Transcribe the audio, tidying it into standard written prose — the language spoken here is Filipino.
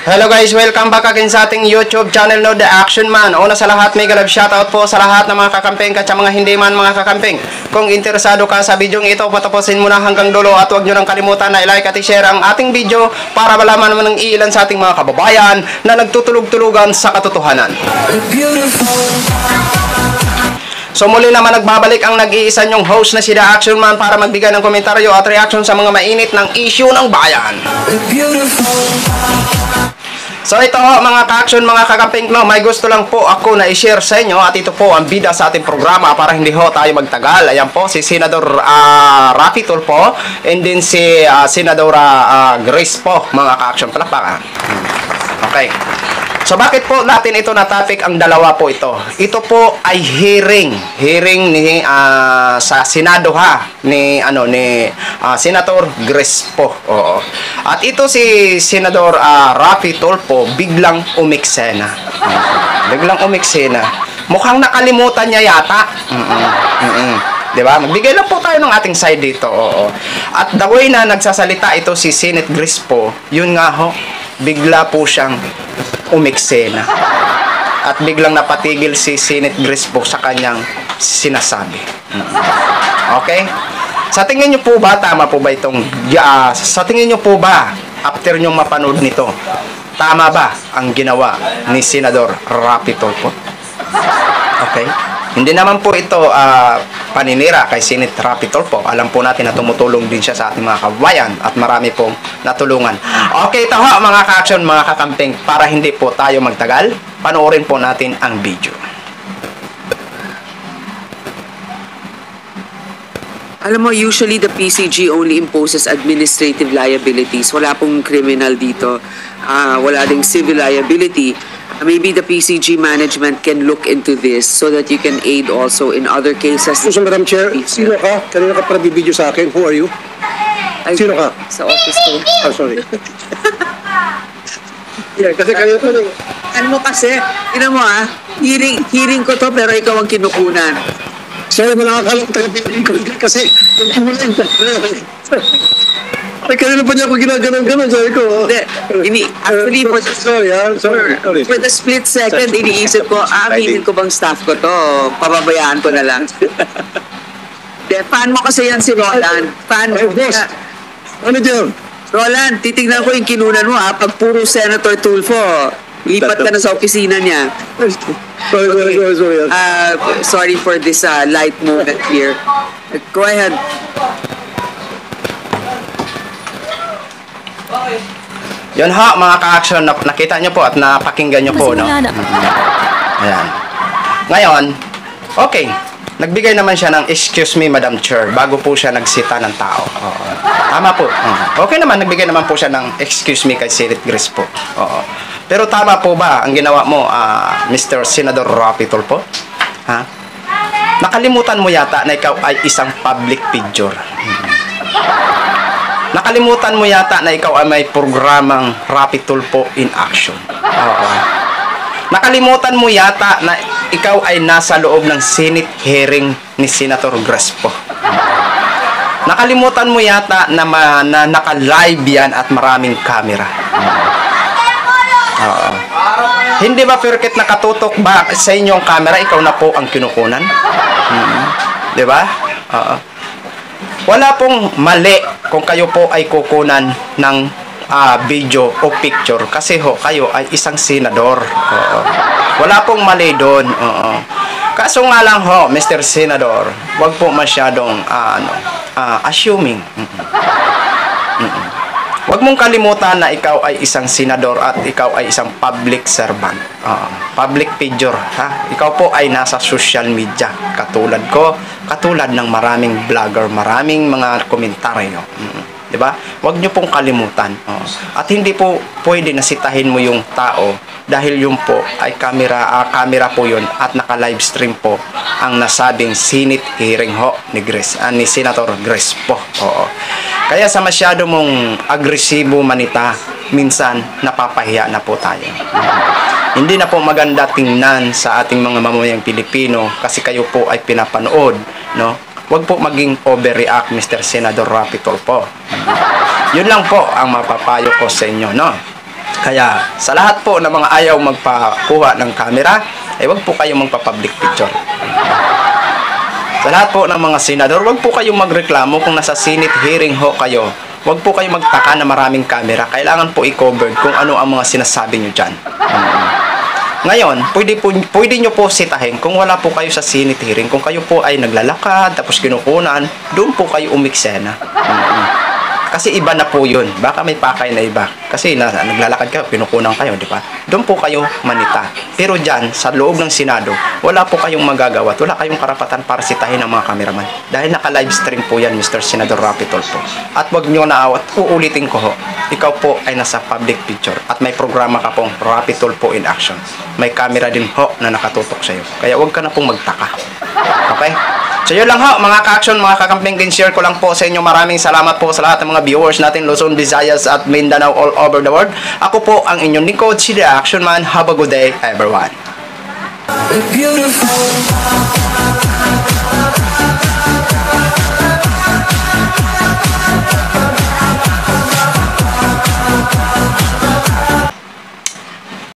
Hello guys, welcome back again sa ating YouTube channel, no, The Action Man. Una sa lahat, mega love shoutout po sa lahat ng mga kakampeng at sa mga hindi man mga kakampeng. Kung interesado ka sa video ito, patapusin mo na hanggang dulo at huwag nyo nang kalimutan na i-like at i-share ang ating video para malaman naman ng ilan sa ating mga kababayan na nagtutulog-tulugan sa katotohanan. So muli naman nagbabalik ang nag-iisa nyong host na si The Action Man para magbigay ng komentaryo at reaction sa mga mainit ng issue ng bayan. So ito ho, mga ka-action, mga kakamping, no, may gusto lang po ako na i-share sa inyo at ito po ang bida sa ating programa para hindi ho tayo magtagal. Ayan po, si Senador Raffy Tulfo and then si Senadora Grace po, mga ka-action. Palakpakan. Okay. So bakit po natin ito na topic ang dalawa po ito? Ito po ay hearing ni sa Senado ni Senator Grace po. Oo. At ito si Senador Raffy Tulfo biglang umiksena. Biglang umiksena. Mukhang nakalimutan niya yata. Diba? Magbigay lang po tayo ng ating side dito. Oo. At the way na nagsasalita ito si Senate Grace po, yun nga ho, bigla po siyang umiksena. At biglang napatigil si Senate Grace po sa kanyang sinasabi. Okay? Sa tingin nyo po ba, tama po ba itong, sa tingin nyo po ba, after nyo mapanood nito, tama ba ang ginawa ni Senador Raffy Tulfo? Okay? Hindi naman po ito paninira kay Senate Raffy Tulfo. Alam po natin na tumutulong din siya sa ating mga kababayan at marami pong natulungan. Okay, ito ho, mga ka-action, mga kakamping, para hindi po tayo magtagal, panoorin po natin ang video. Alam mo, usually the PCG only imposes administrative liabilities. Wala pong criminal dito. Wala ding civil liability. Maybe the PCG management can look into this so that you can aid also in other cases. So, Madam Chair, sino ka? Kanina ka para bibidyo sa akin. Who are you? Sino ka? Sa office ko. Oh, sorry. Yeah, kasi kanina to lang. Ano mo kasi, tinan mo hearing ko to pero ikaw ang kinukunan. Sorry, malakakalong taga-bibidyo ko kasi ay, kanina pa niya ako ginaganon-ganon, sabi ko. Actually, sorry. For the split second, iniisip ko, aminin ko bang staff ko to? Pababayaan ko na lang. Fan mo kasi yan si Roland. Fan mo. Boss, ano dyan? Roland, titignan ko yung kinunan mo pag puro Senator Tulfo. Lipat ka na sa opisina niya. Sorry. Sorry for this light moment here. Go ahead. Yun ha, mga ka-action, nakita nyo po at napakinggan nyo po, no? Ayan. Ngayon, okay, nagbigay naman siya ng excuse me, Madam Chair, bago po siya nagsita ng tao. Oo. Tama po. Okay naman, nagbigay naman po siya ng excuse me kay Senate Grace po. Oo. Pero tama po ba ang ginawa mo, Mr. Senador Raffy Tulfo? Ha? Nakalimutan mo yata na ikaw ay isang public figure. Nakalimutan mo yata na ikaw ay may programang Raffy Tulfo in Action. Oo. Nakalimutan mo yata na ikaw ay nasa loob ng Senate hearing ni Senator Grace po. Nakalimutan mo yata na naka-live yan at maraming camera. Oo. Hindi ba perket nakatutok ba sa inyong camera, ikaw na po ang kinukunan? Di ba? Oo. Wala pong mali kung kayo po ay kukunan ng video o picture kasi ho, kayo ay isang senador. Oo. Wala pong mali doon. Oo. Kaso nga lang ho, Mr. Senador, wag po masyadong assuming. Wag mong kalimutan na ikaw ay isang senador at ikaw ay isang public servant. Public figure, ha? Ikaw po ay nasa social media. Katulad ko, katulad ng maraming vlogger, maraming mga komentaryo. Diba? Wag nyo pong kalimutan. At hindi po pwede nasitahin mo yung tao dahil yung po ay camera po yun at naka-live stream po ang nasabing Senate hearing ho ni Grace, ni Senator Grace po. Oo. Kaya sa masyado mong agresibo manita, minsan napapahiya na po tayo. Hindi na po maganda tingnan sa ating mga mamamayang Pilipino kasi kayo po ay pinapanood, no? Huwag po maging overreact, Mr. Senador Raffy Tulfo. Yun lang po ang mapapayo ko sa inyo, no? Kaya sa lahat po ng mga ayaw magpakuha ng camera, ay wag po kayong magpa-public picture. Sa lahat po ng mga senador, wag po kayong magreklamo kung nasa Senate hearing ho kayo. Wag po kayong magtaka na maraming camera. Kailangan po i-cover kung ano ang mga sinasabi nyo dyan. Ngayon, pwede nyo po sitahin kung wala po kayo sa Senate hearing. Kung kayo po ay naglalakad, tapos kinukunan, doon po kayo umiksena. Kasi iba na po yun. Baka may pakay na iba. Kasi naglalakad kayo, pinukunan kayo, di ba? Doon po kayo manita. Pero dyan, sa loob ng Senado, wala po kayong magagawa. Wala kayong karapatan para sitahin ng mga cameraman. Dahil naka-livestream po yan, Mr. Senador Rapi Tulfo. At wag nyo naawat, uulitin ko ho. Ikaw po ay nasa public picture. At may programa ka pong Rapi Tulfo in action. May camera din ho na nakatutok sa'yo. Kaya wag ka na pong magtaka. Okay? So yun lang ho, mga ka-action, mga kakamping, share ko lang po sa inyo. Maraming salamat po sa lahat ng mga viewers natin, Luzon, Visayas at Mindanao all over the world. Ako po ang inyong lingkod, si The Action Man. Have a good day, everyone. Beautiful.